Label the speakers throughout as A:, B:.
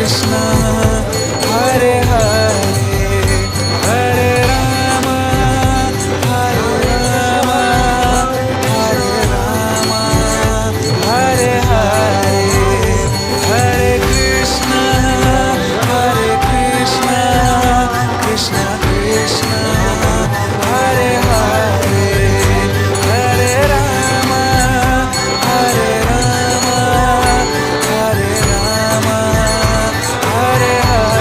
A: Krishna, Hare Hare, Hare Rama, Hare Rama, Hare Rama, Hare Hare, Hare Krishna, Krishna Krishna, Hare Hare, Hare Rama, Hare Rama, Hare Rama, Hare Hare.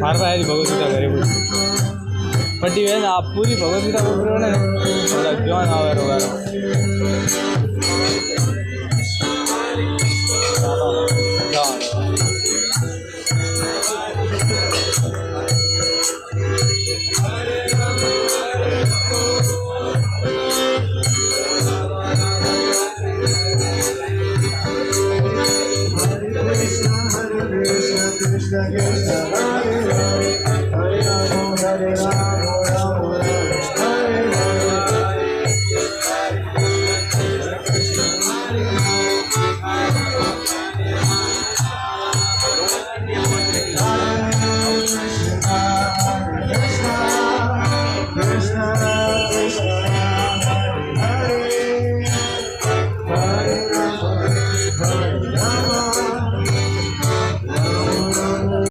B: फार आहे भगवद्गीता घरी पण ती वेळ पूरी भगवद्गीता बरोबर ना किंवा नाव आहे रोगाला
C: Krishna Krishna Hare Hare Hare Rama Hare Rama Rama Rama Hare Hare